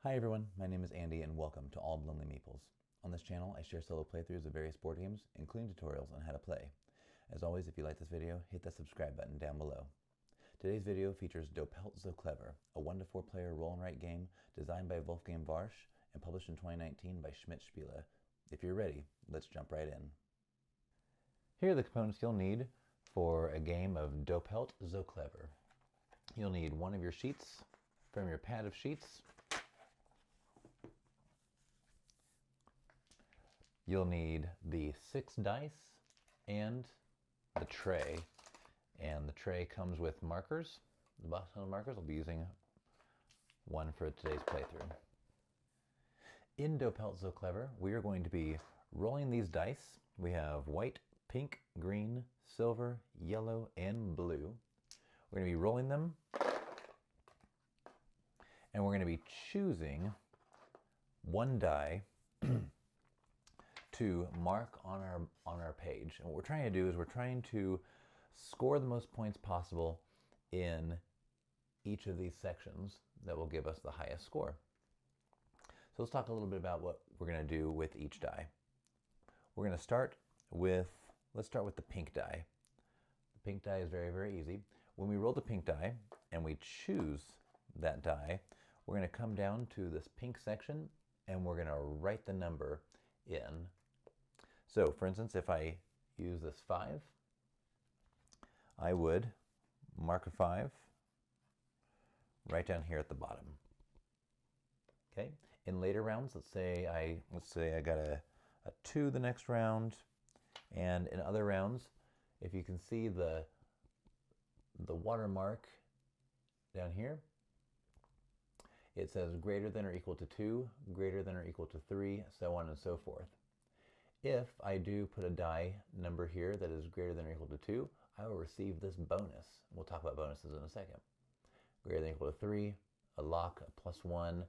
Hi everyone, my name is Andy and welcome to All Lonely Meeples. On this channel, I share solo playthroughs of various board games, including tutorials on how to play. As always, if you like this video, hit that subscribe button down below. Today's video features Doppelt So Clever, a 1 to 4 player roll and write game designed by Wolfgang Warsch and published in 2019 by Schmidt Spiele. If you're ready, let's jump right in. Here are the components you'll need for a game of Doppelt So Clever. You'll need one of your sheets from your pad of sheets. You'll need the 6 dice and the tray. And the tray comes with markers. The box of markers, I'll be using one for today's playthrough. In Doppelt So Clever, we are going to be rolling these dice. We have white, pink, green, silver, yellow, and blue. We're going to be rolling them. And we're going to be choosing one die to mark on our page. And what we're trying to do is we're trying to score the most points possible in each of these sections that will give us the highest score. So let's talk a little bit about what we're going to do with each die. We're going to start with, let's start with the pink die. The pink die is very, very easy. When we roll the pink die and we choose that die, we're going to come down to this pink section and we're going to write the number in. So for instance, if I use this 5, I would mark a 5 right down here at the bottom. Okay. In later rounds, let's say I got a 2 the next round, and in other rounds, if you can see the watermark down here, it says greater than or equal to 2, greater than or equal to 3, so on and so forth. If I do put a die number here that is greater than or equal to 2, I will receive this bonus. We'll talk about bonuses in a second. Greater than or equal to 3, a lock, a +1,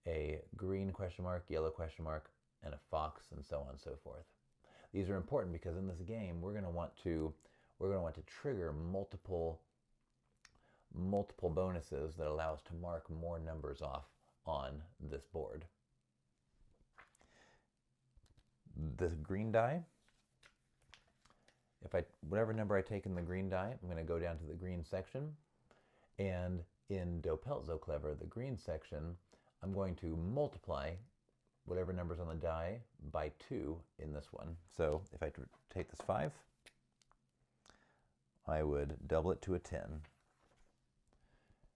a green question mark, yellow question mark, and a fox, and so on and so forth. These are important because in this game we're going to want to trigger multiple bonuses that allow us to mark more numbers off on this board. This green die, whatever number I take in the green die, I'm going to go down to the green section, and in Doppelt So Clever, the green section, I'm going to multiply whatever number's on the die by 2 in this one. So if I take this 5, I would double it to a 10.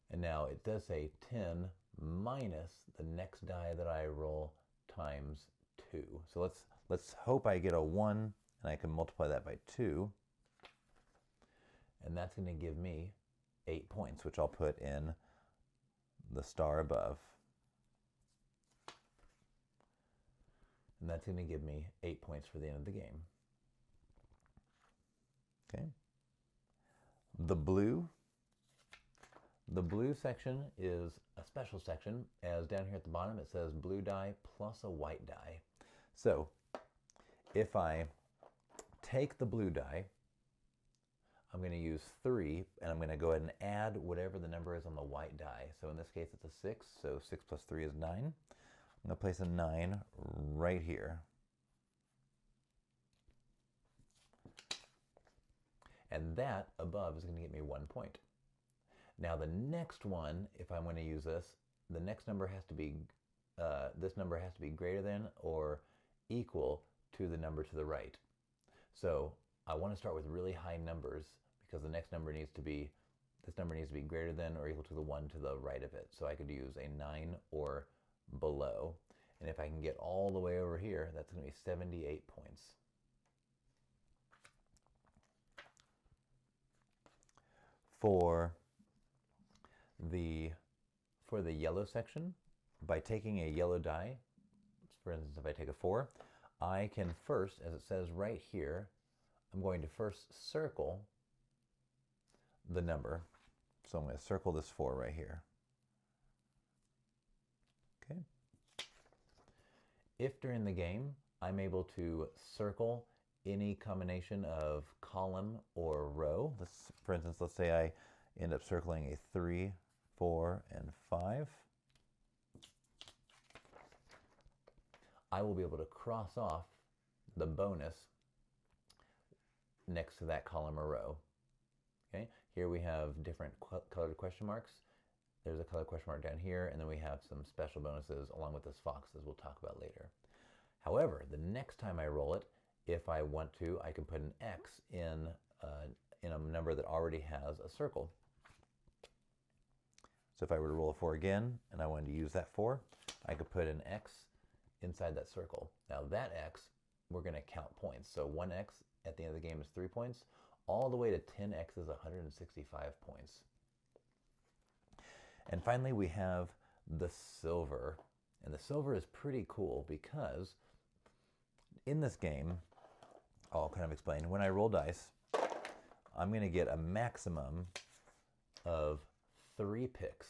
And now it does say 10 minus the next die that I roll times 2. So let's hope I get a 1 and I can multiply that by 2. And that's going to give me 8 points, which I'll put in the star above. And that's going to give me 8 points for the end of the game. Okay. The blue section is a special section, as down here at the bottom it says blue die plus a white die. So if I take the blue die, I'm going to use 3, and I'm going to go ahead and add whatever the number is on the white die. So in this case it's a 6, so 6 plus 3 is 9. I'm going to place a 9 right here. And that above is going to get me 1 point. Now the next one, if I'm going to use this, the next number has to be, this number has to be greater than or equal to the number to the right. So I want to start with really high numbers because the next number needs to be, this number needs to be greater than or equal to the one to the right of it. So I could use a 9 or below. And if I can get all the way over here, that's going to be 78 points. For the yellow section, by taking a yellow die, for instance, if I take a 4, I can first, as it says right here, I'm going to first circle the number. So I'm going to circle this 4 right here. Okay. If during the game I'm able to circle any combination of column or row, for instance, let's say I end up circling a 3, 4, and 5. I will be able to cross off the bonus next to that column or row. Okay, here we have different colored question marks. There's a colored question mark down here, and then we have some special bonuses along with this fox, as we'll talk about later. However, the next time I roll it, if I want to, I can put an X in a number that already has a circle. So if I were to roll a 4 again, and I wanted to use that 4, I could put an X inside that circle. Now that X, we're going to count points. So 1X at the end of the game is 3 points. All the way to 10X is 165 points. And finally, we have the silver. And the silver is pretty cool because in this game, I'll kind of explain, when I roll dice, I'm going to get a maximum of 3 picks,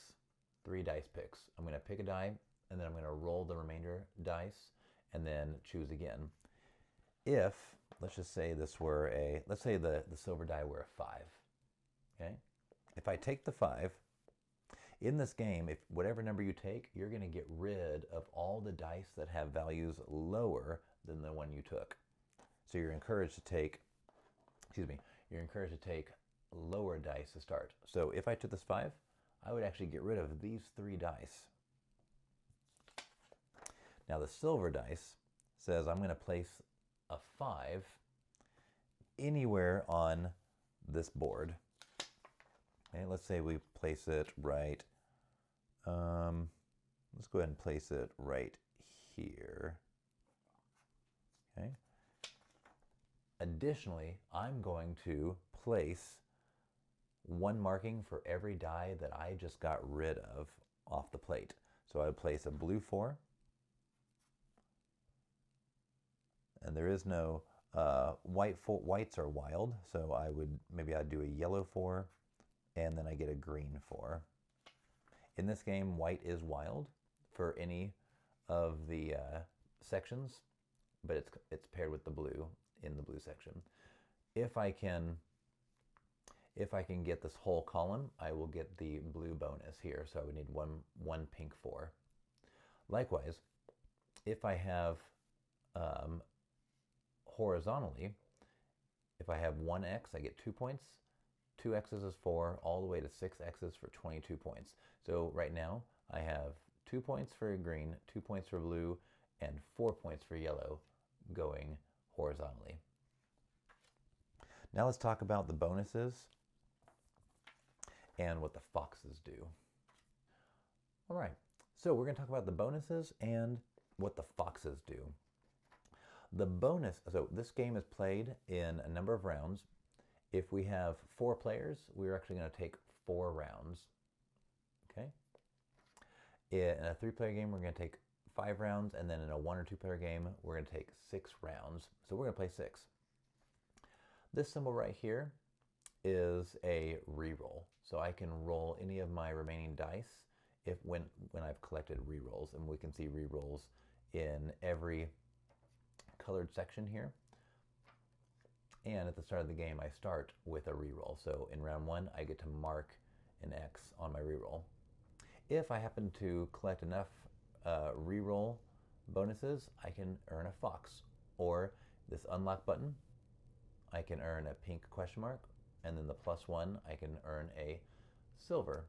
3 dice picks. I'm going to pick a die, and then I'm going to roll the remainder dice, and then choose again. If, let's just say this were let's say the silver die were a 5, okay? If I take the 5, in this game, if whatever number you take, you're going to get rid of all the dice that have values lower than the one you took. So you're encouraged to take, you're encouraged to take lower dice to start. So if I took this 5, I would actually get rid of these 3 dice. Now the silver dice says I'm going to place a 5 anywhere on this board. Okay, let's say we place it right, let's go ahead and place it right here. Okay. Additionally, I'm going to place 1 marking for every die that I just got rid of off the plate. So I would place a blue 4, and there is no whites are wild, so I'd do a yellow 4, and then I get a green 4. In this game, white is wild for any of the sections, but it's paired with the blue in the blue section. If I can get this whole column, I will get the blue bonus here, so I would need one pink 4. Likewise, if I have horizontally, if I have 1X, I get 2 points. 2 X's is 4, all the way to 6 X's for 22 points. So right now, I have 2 points for green, 2 points for blue, and 4 points for yellow going horizontally. Now let's talk about the bonuses and what the foxes do. All right, so we're going to talk about the bonuses and what the foxes do. The bonus, so this game is played in a number of rounds. If we have 4 players, we're actually going to take 4 rounds. Okay. In a 3-player game, we're going to take 5 rounds, and then in a 1 or 2-player game, we're going to take 6 rounds. So we're going to play 6. This symbol right here is a reroll. So I can roll any of my remaining dice when I've collected rerolls, and we can see rerolls in every colored section here. And at the start of the game, I start with a reroll. So in round 1, I get to mark an X on my reroll. If I happen to collect enough reroll bonuses, I can earn a fox. Or this unlock button, I can earn a pink question mark. And then the +1, I can earn a silver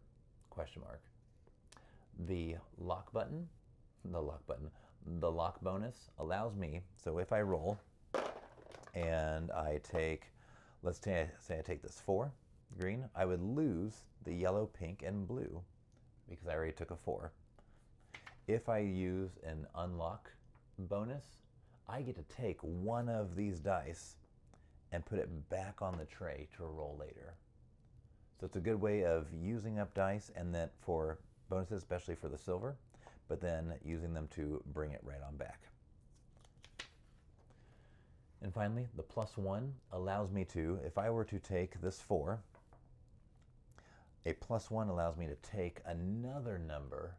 question mark. The lock bonus allows me, so if I roll, and I take, let's say I take this 4, green, I would lose the yellow, pink, and blue because I already took a 4. If I use an unlock bonus, I get to take one of these dice and put it back on the tray to roll later. So it's a good way of using up dice, and then for bonuses, especially for the silver, but then using them to bring it right on back. And finally, the +1 allows me to, if I were to take this 4, a +1 allows me to take another number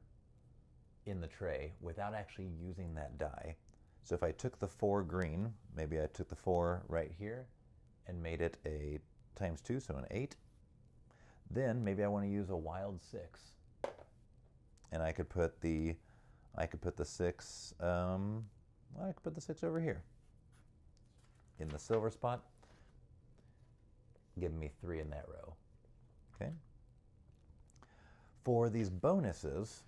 in the tray without actually using that die. So if I took the 4 green, maybe I took the 4 right here and made it a ×2, so an 8. Then maybe I want to use a wild 6. And I could put the 6 Well, I could put the 6 over here in the silver spot, giving me 3 in that row. Okay. For these bonuses,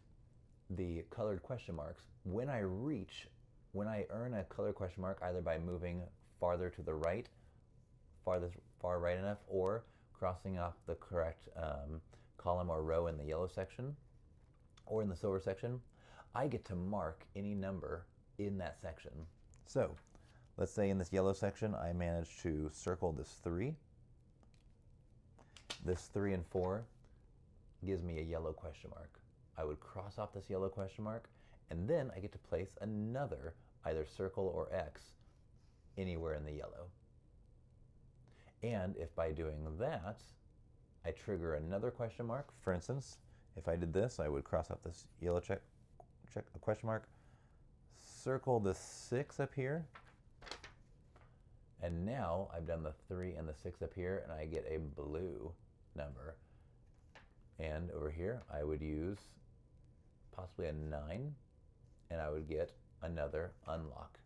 the colored question marks, when I earn a colored question mark, either by moving farther to the right, far right enough, or crossing off the correct column or row in the yellow section or in the silver section, I get to mark any number in that section. So let's say in this yellow section, I managed to circle this 3. This 3 and 4 gives me a yellow question mark. I would cross off this yellow question mark, and then I get to place another either circle or X anywhere in the yellow. And if by doing that, I trigger another question mark, for instance, if I did this, I would cross off this yellow check a question mark, circle the 6 up here, and now I've done the 3 and the 6 up here, and I get a blue number. And over here, I would use possibly a 9, and I would get another unlock.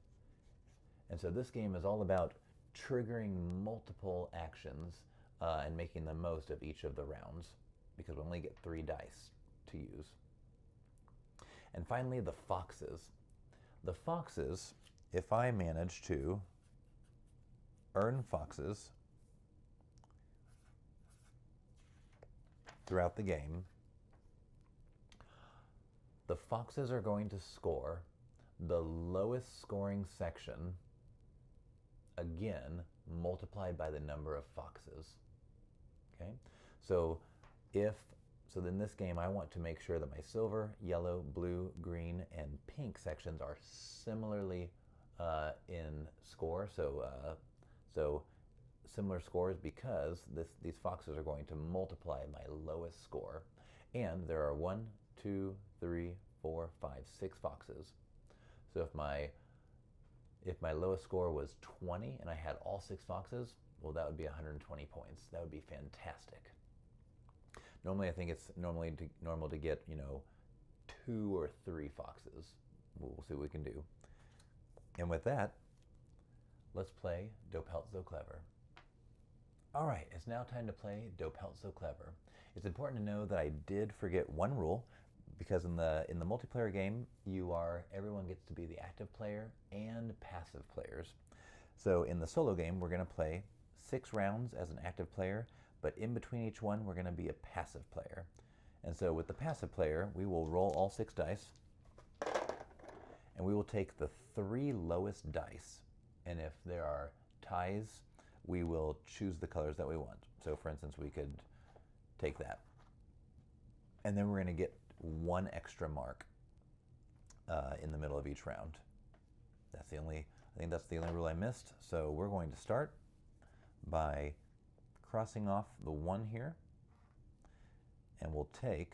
And so this game is all about triggering multiple actions and making the most of each of the rounds, because we only get 3 dice to use. And finally, the foxes. The foxes, if I manage to earn foxes throughout the game, the foxes are going to score the lowest scoring section, again, multiplied by the number of foxes. Okay? So in this game, I want to make sure that my silver, yellow, blue, green, and pink sections are similarly in score. So similar scores, because these foxes are going to multiply my lowest score. And there are 1, 2, 3, 4, 5, 6 foxes. So if my lowest score was 20 and I had all 6 foxes, well, that would be 120 points. That would be fantastic. Normally, I think it's normal to get 2 or 3 foxes. We'll see what we can do. And with that, let's play Doppelt So Clever. All right, it's now time to play Doppelt So Clever. It's important to know that I did forget one rule, because in the multiplayer game, everyone gets to be the active player and passive players. So in the solo game, we're going to play 6 rounds as an active player, but in between each one, we're going to be a passive player. And so with the passive player, we will roll all 6 dice, and we will take the 3 lowest dice. And if there are ties, we will choose the colors that we want. So for instance, we could take that. And then we're going to get 1 extra mark in the middle of each round. I think that's the only rule I missed. So we're going to start by crossing off the 1 here, and we'll take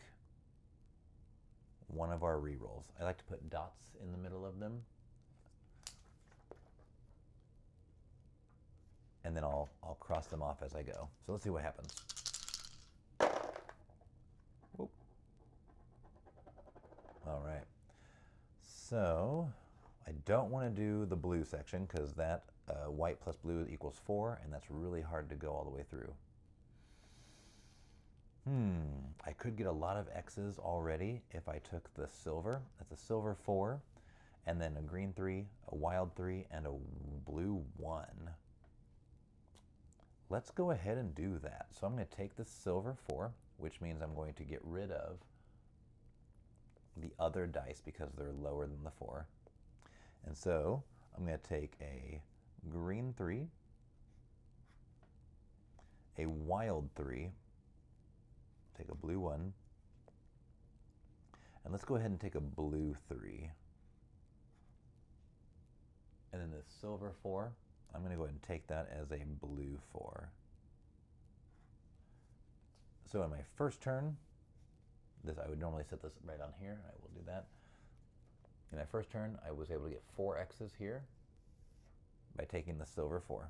one of our rerolls. I like to put dots in the middle of them, and then I'll cross them off as I go. So let's see what happens. Whoop. All right. So I don't want to do the blue section, because that white plus blue equals 4, and that's really hard to go all the way through. I could get a lot of X's already if I took the silver. That's a silver 4, and then a green 3, a wild 3, and a blue 1. Let's go ahead and do that. So I'm going to take the silver 4, which means I'm going to get rid of the other dice because they're lower than the 4. And so I'm going to take a green 3, a wild 3, take a blue 1, and let's go ahead and take a blue 3. And then the silver 4, I'm going to go ahead and take that as a blue 4. So in my first turn, I would normally set this right on here. I will do that. In my first turn, I was able to get 4 X's here by taking the silver 4.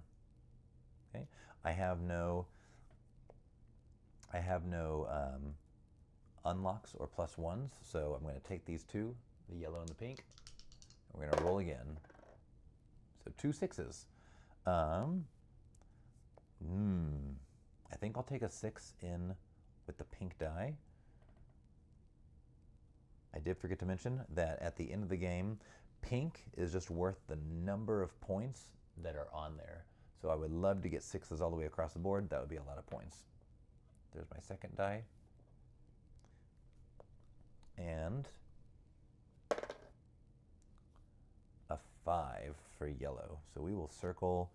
Okay, I have no unlocks or +1s, so I'm going to take these 2, the yellow and the pink, and we're going to roll again. So 2 6s. I think I'll take a 6 in with the pink die. I did forget to mention that at the end of the game, pink is just worth the number of points that are on there. So I would love to get 6s all the way across the board. That would be a lot of points. There's my second die. And a 5 for yellow. So we will circle.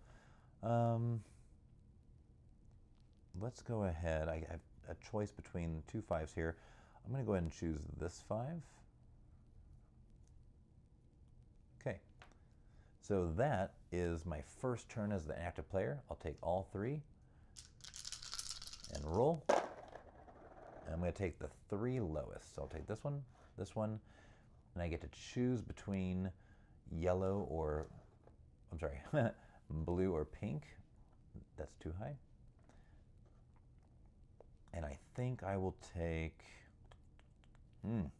Let's go ahead. I have a choice between 2 5s here. I'm going to go ahead and choose this 5. Okay. So that is my first turn as the active player. I'll take all 3 and roll. And I'm going to take the 3 lowest. So I'll take this one, and I get to choose between yellow or, I'm sorry, blue or pink. That's too high. And I think I will take, man.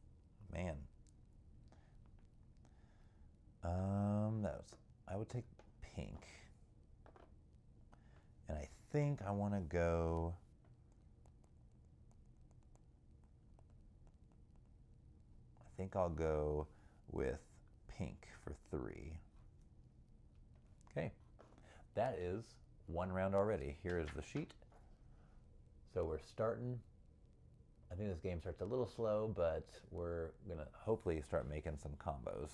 I would take pink. And I think I want to go, I think I'll go with pink for 3. Okay, that is 1 round already. Here is the sheet. So we're starting. I think this game starts a little slow, but we're gonna hopefully start making some combos.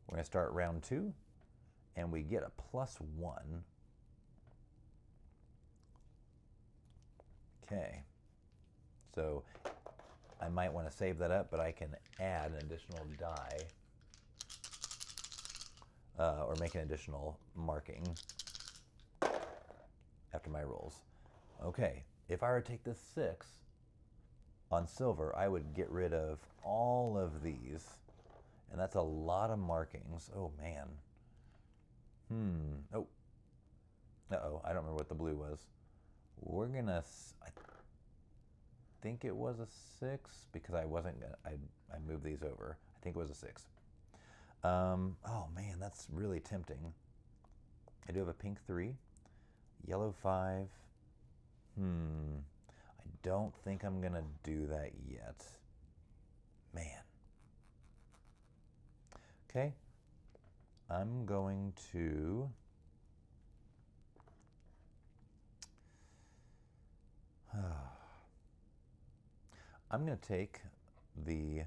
We're gonna start round 2, and we get a +1. Okay, so I might want to save that up, but I can add an additional die or make an additional marking after my rolls. Okay, if I were to take this 6 on silver, I would get rid of all of these, and that's a lot of markings. Oh man. Oh. Uh-oh, I don't remember what the blue was. We're gonna, I think it was a 6 because I wasn't gonna, I moved these over. I think it was a 6. Oh man, that's really tempting. I do have a pink 3, yellow 5. I don't think I'm gonna do that yet. Man. Okay. I'm going to I'm going to take the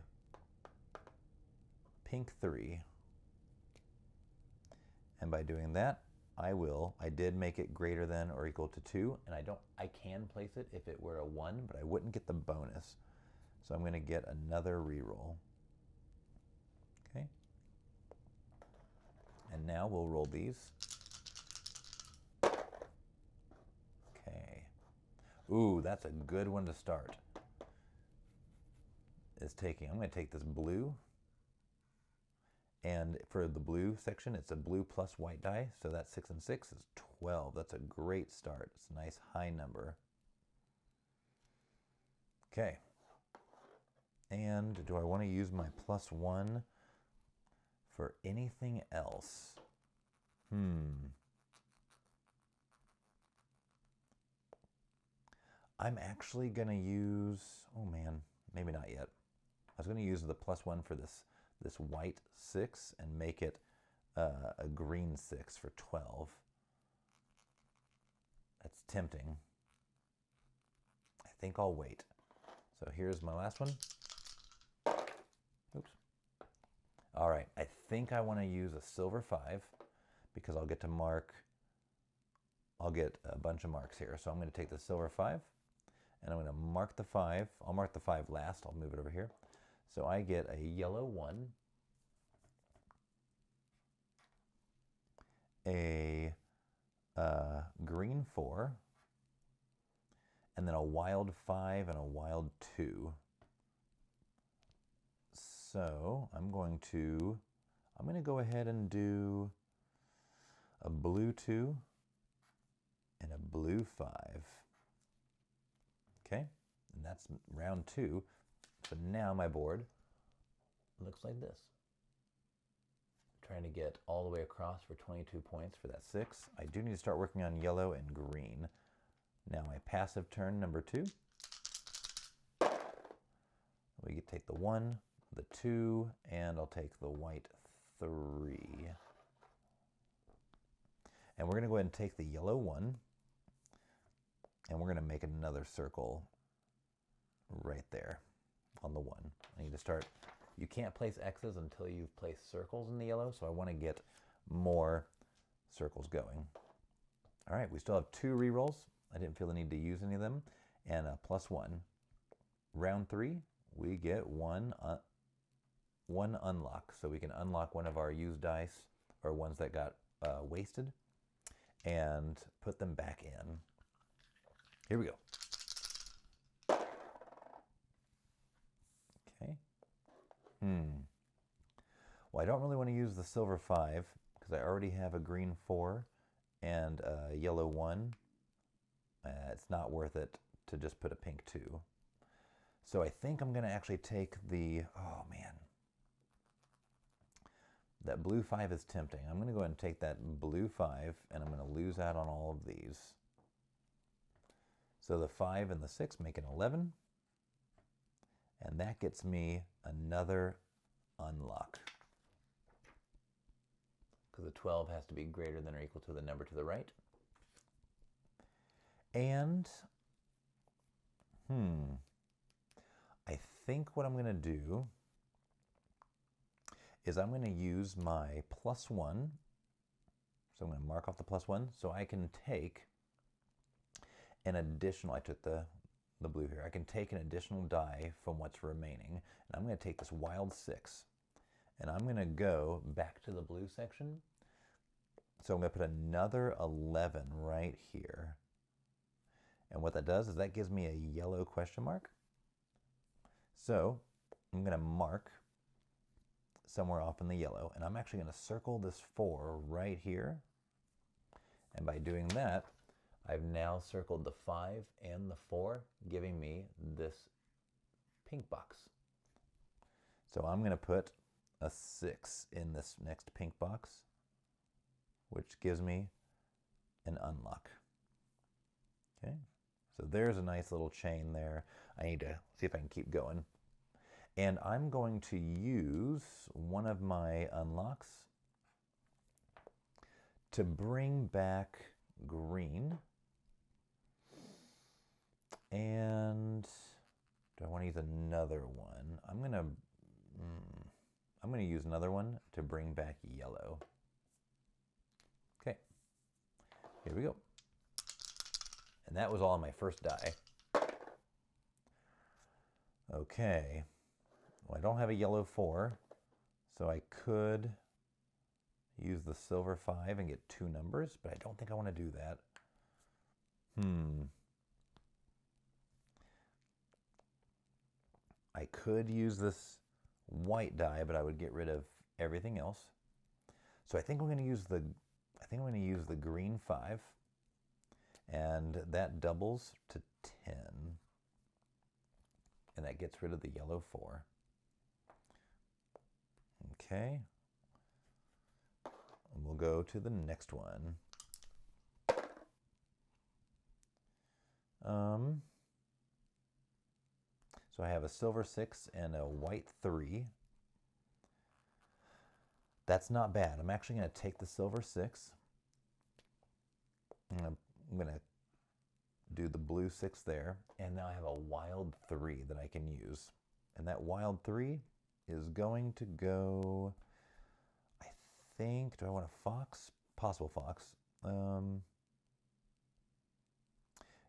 pink 3, and by doing that, I did make it greater than or equal to 2, and I can place it if it were a 1, but I wouldn't get the bonus. So I'm going to get another reroll. Okay. And now we'll roll these. Okay. Ooh, that's a good one to start. I'm going to take this blue, and for the blue section, it's a blue plus white die, so that's 6 and 6 is 12. That's a great start. It's a nice high number. Okay. And do I want to use my +1 for anything else? I'm actually going to use, oh man, maybe not yet. I was going to use the +1 for this white 6 and make it a green 6 for 12. That's tempting. I think I'll wait. So here's my last one. Oops. All right, I think I want to use a silver 5 because I'll get a bunch of marks here. So I'm going to take the silver 5 and I'm going to mark the 5. I'll mark the 5 last. I'll move it over here. So I get a yellow 1, a green 4, and then a wild 5 and a wild 2. So I'm going to go ahead and do a blue 2 and a blue 5. Okay, and that's round 2. So now my board looks like this. trying to get all the way across for 22 points for that 6. I do need to start working on yellow and green. Now my passive turn, number 2. We can take the 1, the 2, and I'll take the white 3. And we're going to go ahead and take the yellow 1, and we're going to make another circle right there on the 1. I need to start. You can't place X's until you've placed circles in the yellow, so I want to get more circles going. All right, we still have 2 rerolls. I didn't feel the need to use any of them, and a +1. Round 3, we get one unlock, so we can unlock one of our used dice, or ones that got wasted, and put them back in. Here we go. Okay. Well, I don't really want to use the silver 5 because I already have a green 4 and a yellow 1. It's not worth it to just put a pink 2. So I think I'm going to actually take the, oh man, that blue 5 is tempting. I'm going to go ahead and take that blue 5 and I'm going to lose out on all of these. So the 5 and the 6 make an 11. And that gets me another unlock. Because the 12 has to be greater than or equal to the number to the right. And, I think what I'm going to do is I'm going to use my +1. So I'm going to mark off the +1 so I can take an additional, I took the blue here, I can take an additional die from what's remaining. And I'm going to take this wild 6 and I'm going to go back to the blue section. So I'm going to put another 11 right here. And what that does is that gives me a yellow question mark. So I'm going to mark somewhere off in the yellow, and I'm actually going to circle this 4 right here. And by doing that, I've now circled the 5 and the 4, giving me this pink box. So I'm going to put a 6 in this next pink box, which gives me an unlock. Okay, so there's a nice little chain there. I need to see if I can keep going. And I'm going to use one of my unlocks to bring back green. And do I want to use another one? I'm going to use another one to bring back yellow. Okay, here we go. And that was all on my first die. Okay, well, I don't have a yellow 4, so I could use the silver 5 and get 2 numbers, but I don't think I want to do that. I could use this white die, but I would get rid of everything else. So I think I'm going to use the green 5, and that doubles to 10. And that gets rid of the yellow 4. Okay. And we'll go to the next one. So I have a silver 6 and a white 3. That's not bad. I'm actually going to take the silver 6. And I'm going to do the blue 6 there, and now I have a wild 3 that I can use. And that wild 3 is going to go, I think, do I want a fox? Possible fox.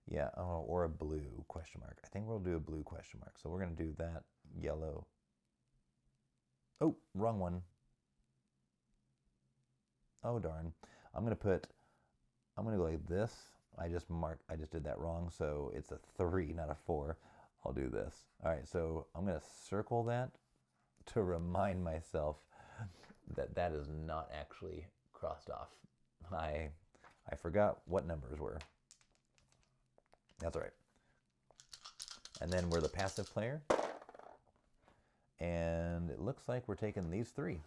Yeah, or a blue question mark. I think we'll do a blue question mark. So we're going to do that yellow. Oh, wrong one. Oh, darn. I'm going to go like this. I just did that wrong, so it's a 3, not a 4. I'll do this. All right, so I'm going to circle that to remind myself that that is not actually crossed off. I forgot what numbers were. That's all right. And then we're the passive player. And it looks like we're taking these 3.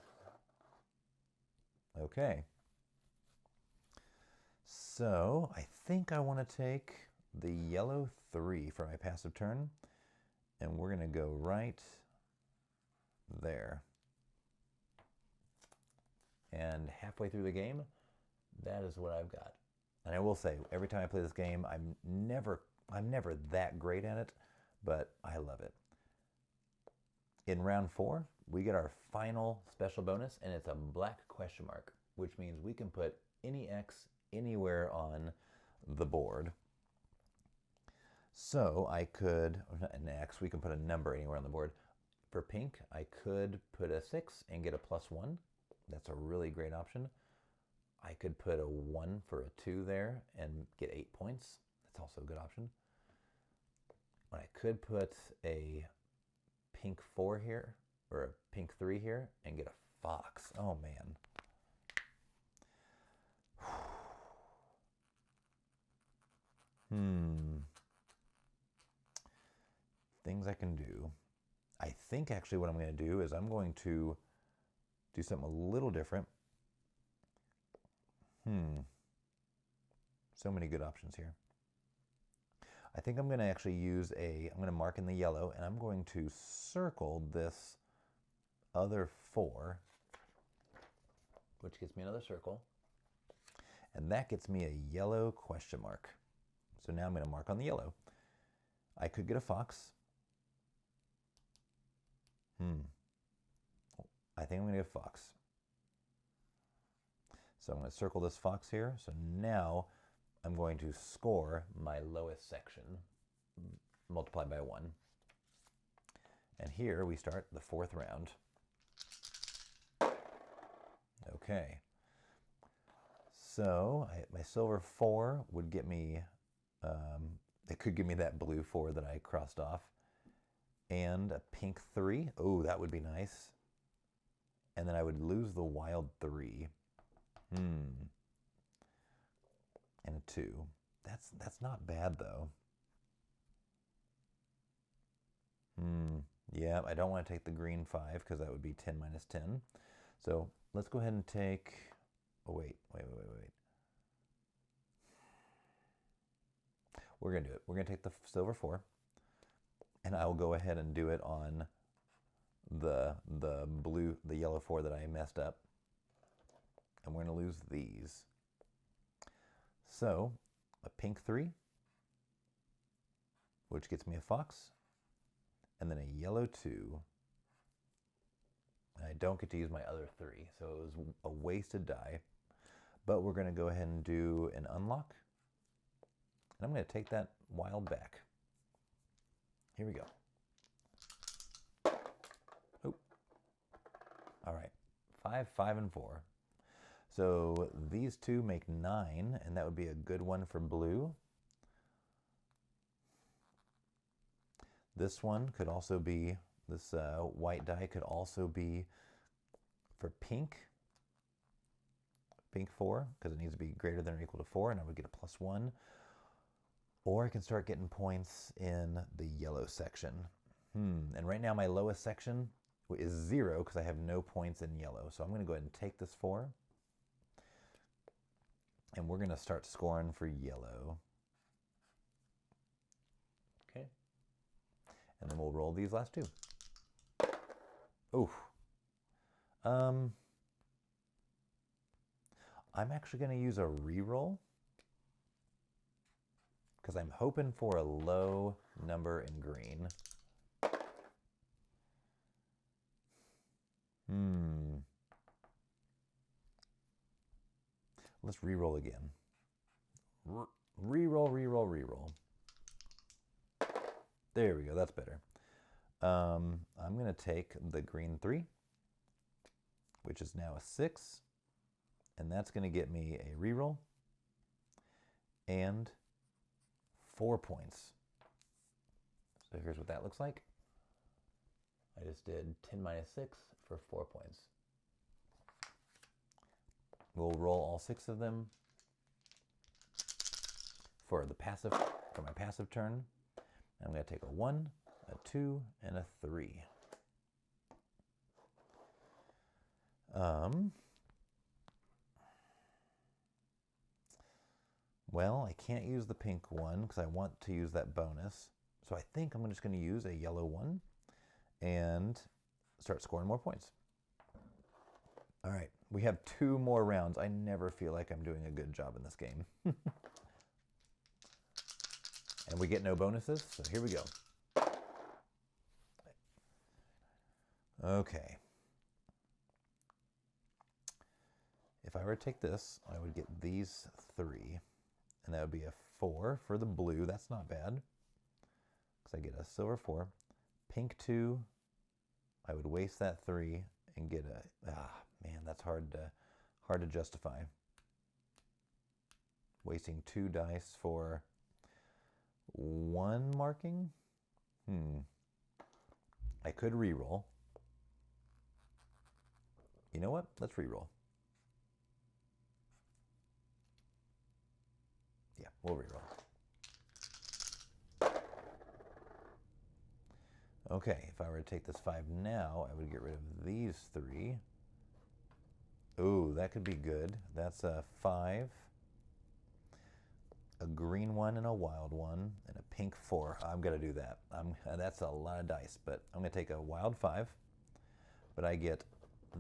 Okay. So I think I want to take the yellow 3 for my passive turn, and we're going to go right there. And halfway through the game, that is what I've got. And I will say, every time I play this game, I'm never that great at it, but I love it. In round 4, we get our final special bonus, and it's a black question mark, which means we can put any X anywhere on the board. So I could, an X, we can put a number anywhere on the board. For pink, I could put a 6 and get a +1. That's a really great option. I could put a 1 for a 2 there and get 8 points. That's also a good option. I could put a pink 4 here, or a pink 3 here, and get a fox. Oh, man. Things I can do. I think actually what I'm going to do is I'm going to do something a little different. So many good options here. I think I'm going to actually use I'm going to mark in the yellow, and I'm going to circle this other 4, which gets me another circle, and that gets me a yellow question mark. So now I'm going to mark on the yellow. I could get a fox. I think I'm going to get a fox. So I'm going to circle this fox here. So now I'm going to score my lowest section, multiplied by 1. And here we start the 4th round. Okay. So my silver 4 would get me, it could give me that blue 4 that I crossed off. And a pink 3. Oh, that would be nice. And then I would lose the wild 3. And a 2. That's not bad though. Yeah, I don't want to take the green 5 because that would be 10 minus 10. So let's go ahead and take, oh wait. We're going to do it. We're going to take the silver 4, and I will go ahead and do it on the yellow 4 that I messed up. And we're going to lose these. So a pink 3, which gets me a fox, and then a yellow 2. And I don't get to use my other 3, so it was a wasted die. But we're going to go ahead and do an unlock. And I'm going to take that wild back. Here we go. Oh. All right. 5, 5, and 4. So these 2 make 9, and that would be a good one for blue. This one could also be, this white die could also be for pink. Pink 4, because it needs to be greater than or equal to 4, and I would get a +1. Or I can start getting points in the yellow section. And right now my lowest section is 0 because I have no points in yellow. So I'm going to go ahead and take this 4. And we're going to start scoring for yellow. Okay. And then we'll roll these last 2. Oof. I'm actually going to use a reroll, because I'm hoping for a low number in green. Let's reroll again. Reroll. There we go, that's better. I'm going to take the green 3, which is now a 6, and that's going to get me a reroll and 4 points. So here's what that looks like. I just did 10 minus 6 for 4 points. We'll roll all 6 of them for my passive turn. I'm going to take a 1, a 2, and a 3. Well, I can't use the pink one because I want to use that bonus. So I think I'm just going to use a yellow one and start scoring more points. All right, we have 2 more rounds. I never feel like I'm doing a good job in this game. And we get no bonuses, so here we go. Okay. If I were to take this, I would get these 3, and that would be a 4 for the blue. That's not bad, because I get a silver 4. Pink 2, I would waste that 3 and get a, man, that's hard to justify. Wasting 2 dice for 1 marking? I could re-roll. You know what? Let's re-roll. Yeah, we'll re-roll. Okay, if I were to take this 5 now, I would get rid of these 3. Ooh, that could be good. That's a 5, a green 1 and a wild 1, and a pink 4. I'm going to do that. That's a lot of dice, but I'm going to take a wild 5, but I get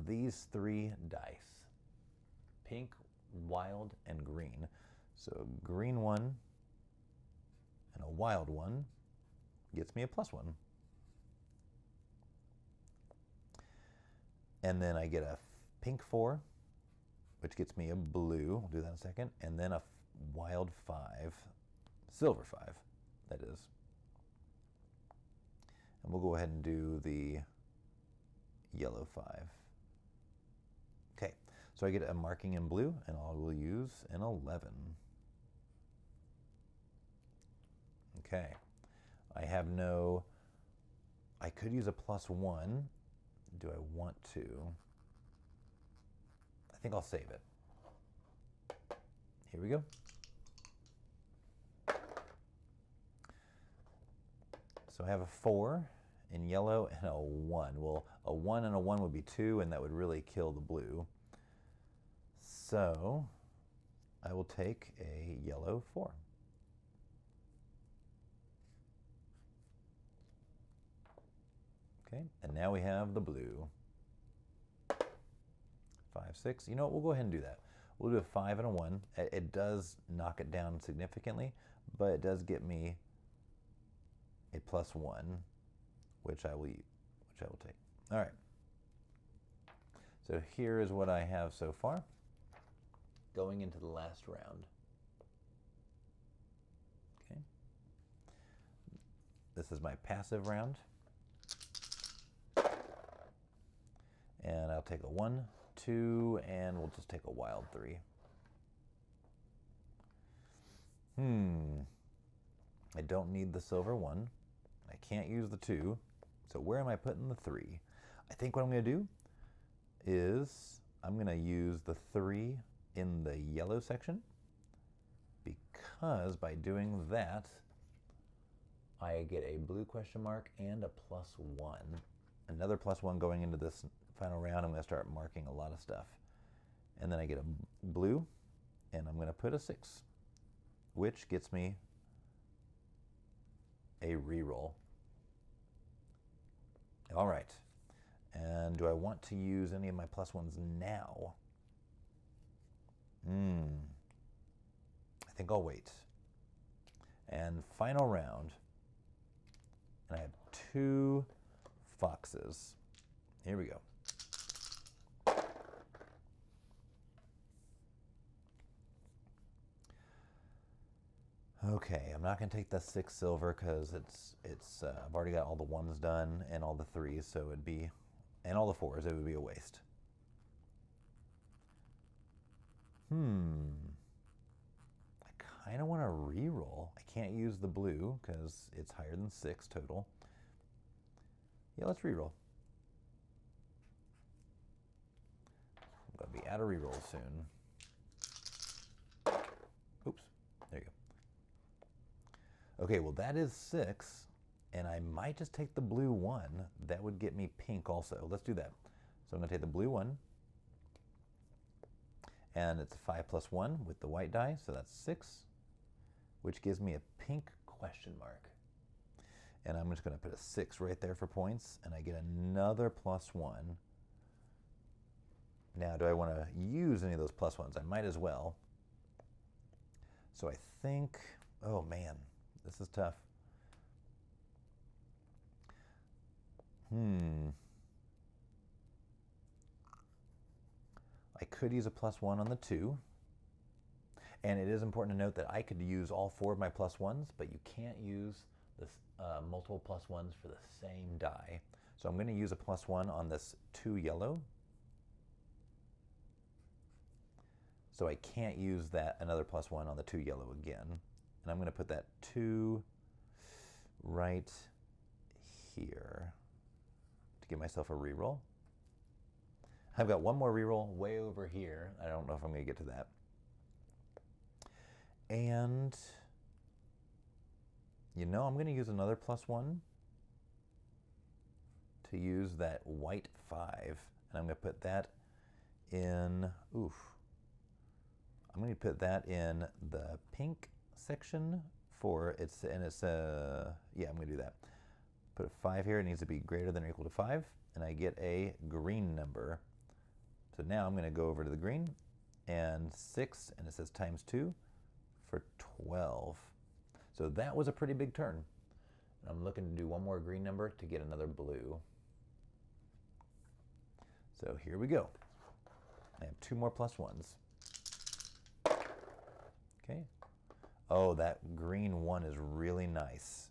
these 3 dice. Pink, wild, and green. So green 1 and a wild 1 gets me a +1. And then I get a pink 4, which gets me a blue. We'll do that in a second. And then a wild 5, silver 5, that is. And we'll go ahead and do the yellow 5. Okay, so I get a marking in blue, and I will use an 11. Okay, I have no, I could use a +1. Do I want to? I think I'll save it. Here we go. So I have a 4 in yellow and a 1. Well, a 1 and a 1 would be 2, and that would really kill the blue. So I will take a yellow 4. Okay, and now we have the blue. 5, 6. You know what? We'll go ahead and do that. We'll do a 5 and a 1. It does knock it down significantly, but it does get me a +1, which I will take. All right. So here is what I have so far. Going into the last round. Okay. This is my passive round. And I'll take a 1, 2, and we'll just take a wild 3. I don't need the silver 1. I can't use the 2. So where am I putting the 3? I think what I'm going to do is I'm going to use the 3 in the yellow section, because by doing that, I get a blue question mark and a +1. Another +1 going into this final round. I'm going to start marking a lot of stuff. And then I get a blue, and I'm going to put a 6, which gets me a re-roll. All right. And do I want to use any of my +1s now? I think I'll wait. And final round. And I have 2 foxes. Here we go. Okay, I'm not going to take the 6 silver because I've already got all the 1s done and all the 3s, so it'd be, and all the 4s, it would be a waste. I kind of want to re-roll. I can't use the blue because it's higher than 6 total. Yeah, let's re-roll. I'm going to be out of re-roll soon. Oops, there you go. Okay, well that is 6, and I might just take the blue 1. That would get me pink also. Let's do that. So I'm going to take the blue 1, and it's 5 + 1 with the white die, so that's 6. which gives me a pink question mark. And I'm just going to put a 6 right there for points, and I get another +1. Now, do I want to use any of those +1s? I might as well. So I think, oh man, this is tough. I could use a +1 on the 2. And it is important to note that I could use all 4 of my +1s, but you can't use this multiple +1s for the same die. So I'm going to use a +1 on this 2 yellow. So I can't use that another +1 on the 2 yellow again. And I'm going to put that 2 right here to give myself a reroll. I've got one more reroll way over here. I don't know if I'm going to get to that. And, you know, I'm going to use another +1 to use that white 5. And I'm going to put that in, I'm going to put that in the pink section for it's, and it's, yeah, I'm going to do that. Put a 5 here. It needs to be greater than or equal to 5. And I get a green number. So now I'm going to go over to the green and 6, and it says ×2 for 12. So that was a pretty big turn. I'm looking to do one more green number to get another blue. So here we go. I have 2 more +1s. Okay. Oh, that green 1 is really nice.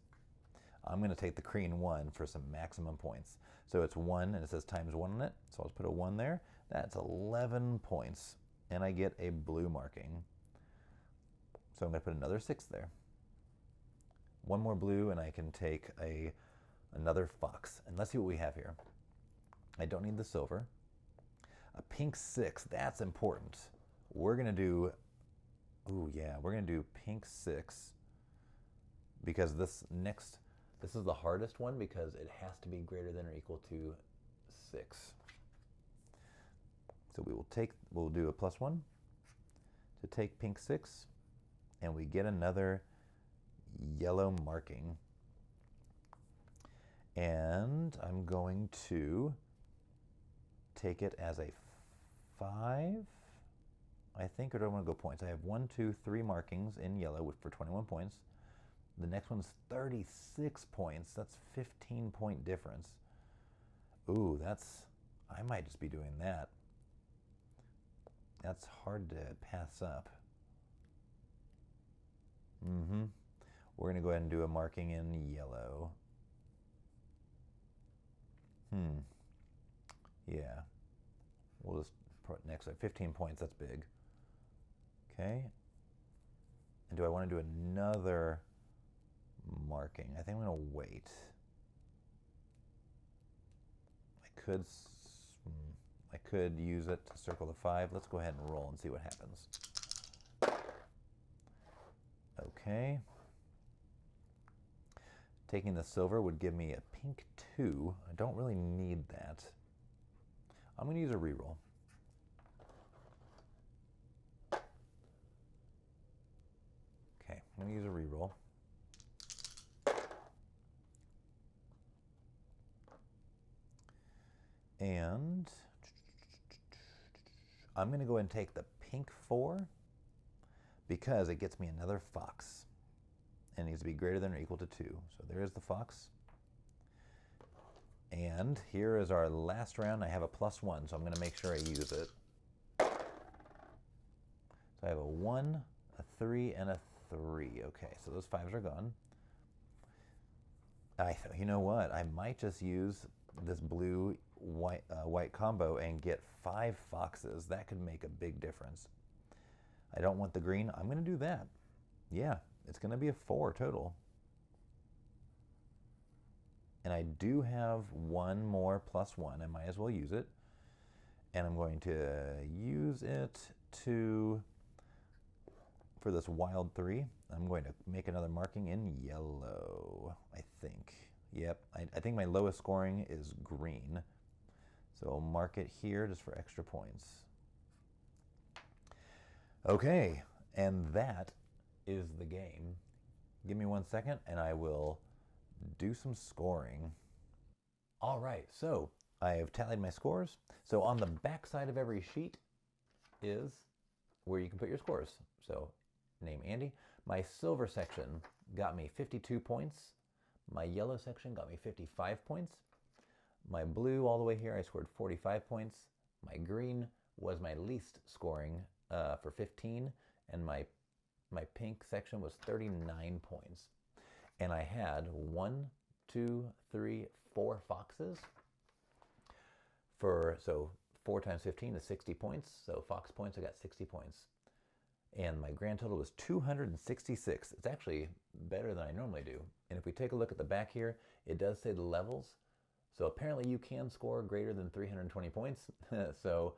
I'm going to take the green 1 for some maximum points. So it's 1, and it says ×1 on it. So I'll just put a 1 there. That's 11 points. And I get a blue marking. So I'm going to put another 6 there. 1 more blue, and I can take another fox. And let's see what we have here. I don't need the silver. A pink 6, that's important. We're going to do, we're going to do pink 6 because this is the hardest one because it has to be greater than or equal to 6. So we'll do a +1 to take pink 6, and we get another yellow marking. And I'm going to take it as a 5, I think, or do I want to go points? I have 1, 2, 3 markings in yellow for 21 points. The next one's 36 points. That's 15-point difference. Ooh, I might just be doing that. That's hard to pass up. We're going to go ahead and do a marking in yellow. Yeah. We'll just put next, 15 points, that's big. Okay. And do I want to do another marking? I think I'm going to wait. I could use it to circle the 5. Let's go ahead and roll and see what happens. Okay. Taking the silver would give me a pink 2. I don't really need that. I'm going to use a reroll. Okay, I'm going to use a reroll. And I'm going to go ahead and take the pink 4 because it gets me another fox. And it needs to be greater than or equal to 2. So there is the fox. And here is our last round. I have a +1, so I'm going to make sure I use it. So I have a 1, a 3, and a 3. Okay, so those 5s are gone. You know what? I might just use this blue-white combo and get 5 foxes. That could make a big difference. I don't want the green. I'm going to do that. Yeah, it's going to be a 4 total. And I do have 1 more +1. I might as well use it. And I'm going to use it for this wild 3. I'm going to make another marking in yellow, I think. Yep, I think my lowest scoring is green. So I'll mark it here just for extra points. Okay, and that is the game. Give me 1 second and I will do some scoring. All right, so I have tallied my scores. So on the back side of every sheet is where you can put your scores. So name Andy. My silver section got me 52 points. My yellow section got me 55 points. My blue all the way here, I scored 45 points. My green was my least scoring for 15, and my pink section was 39 points. And I had 1, 2, 3, 4 foxes. So 4 times 15 is 60 points. So fox points, I got 60 points. And my grand total was 266. It's actually better than I normally do. And if we take a look at the back here, it does say the levels. So apparently you can score greater than 320 points. So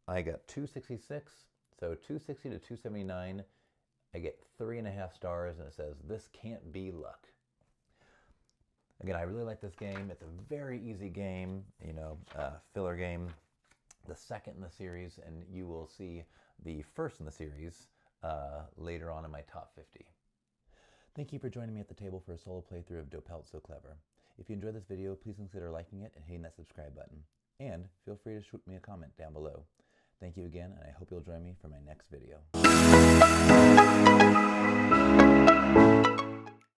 I got 266. So 260 to 279, I get 3.5 stars, and it says, this can't be luck. Again, I really like this game. It's a very easy game, filler game. The second in the series, and you will see the first in the series later on in my top 50. Thank you for joining me at the table for a solo playthrough of Doppelt So Clever. If you enjoyed this video, please consider liking it and hitting that subscribe button. And feel free to shoot me a comment down below. Thank you again, and I hope you'll join me for my next video.